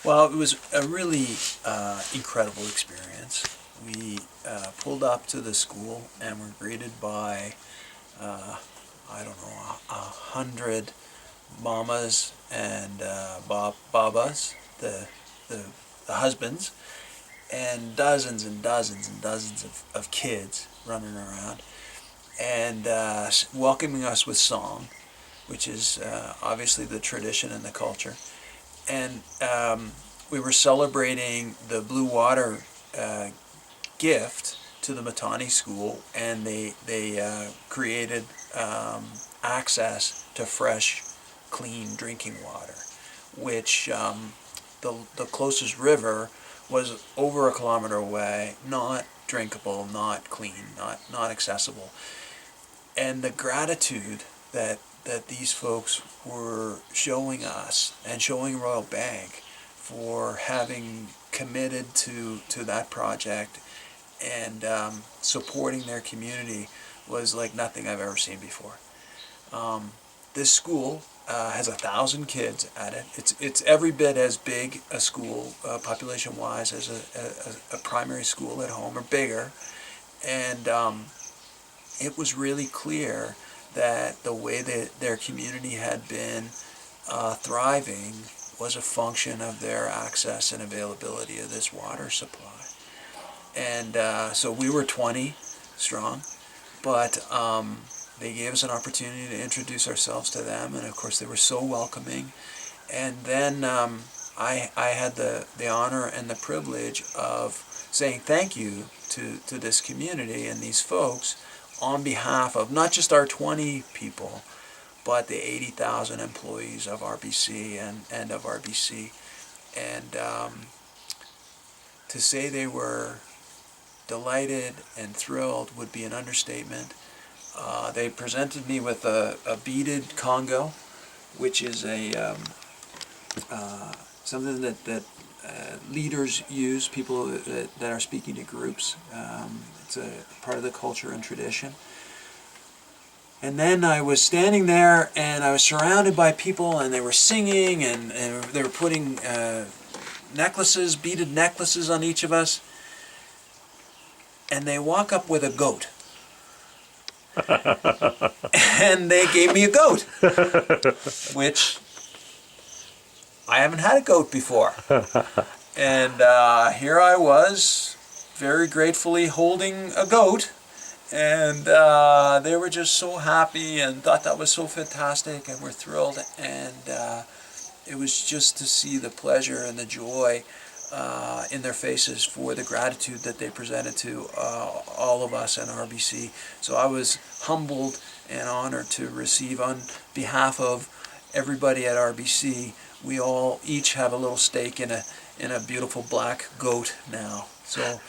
Well, it was a really incredible experience. We pulled up to the school and were greeted by, I don't know, 100 mamas and babas, the, the husbands, and dozens and dozens and dozens of kids running around and welcoming us with song, which is obviously the tradition and the culture. And we were celebrating the Blue Water gift to the Matani School, and they created access to fresh, clean drinking water, which the closest river was over a kilometer away, not drinkable, not clean, not accessible. And the gratitude that these folks were showing us and showing Royal Bank for having committed to that project and supporting their community was like nothing I've ever seen before. This school has 1,000 kids at it. It's every bit as big a school population-wise as a primary school at home, or bigger. And it was really clear that the way that their community had been thriving was a function of their access and availability of this water supply. And so we were 20 strong, but they gave us an opportunity to introduce ourselves to them, and of course they were so welcoming. And then I had the honor and the privilege of saying thank you to this community and these folks on behalf of not just our 20 people, but the 80,000 employees of RBC and of RBC. And to say they were delighted and thrilled would be an understatement. They presented me with a beaded Congo, which is a something that leaders use, people that are speaking to groups. It's a part of the culture and tradition. And then I was standing there and I was surrounded by people, and they were singing, and they were putting necklaces, beaded necklaces on each of us. And they walk up with a goat. And they gave me a goat, which I haven't had a goat before. And here I was, very gratefully holding a goat, and they were just so happy and thought that was so fantastic, and were thrilled. And it was just to see the pleasure and the joy in their faces for the gratitude that they presented to all of us in RBC. So I was humbled and honored to receive, on behalf of everybody at RBC. We all each have a little stake in a beautiful black goat now. So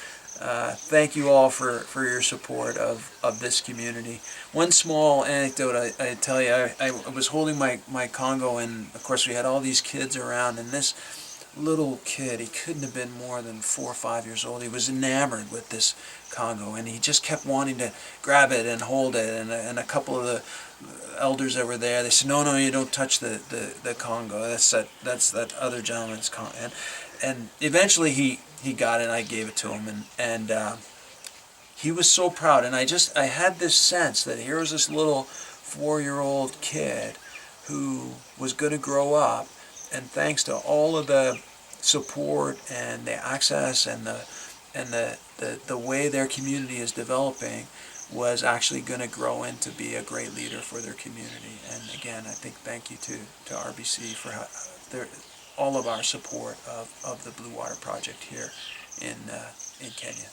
thank you all for your support of this community. One small anecdote I tell you, I was holding my Congo, and of course we had all these kids around, and this little kid, he couldn't have been more than 4 or 5 years old. He was enamored with this Congo, and he just kept wanting to grab it and hold it. And a couple of the elders that were there, they said, "No, you don't touch the Congo. That's that other gentleman's Congo." And eventually he got it, and I gave it to him, and he was so proud. And I had this sense that here was this little 4-year-old kid who was going to grow up. And thanks to all of the support and the access and the way their community is developing, was actually going to grow into be a great leader for their community. And again, I think thank you to RBC for all of our support of the Blue Water Project here in Kenya.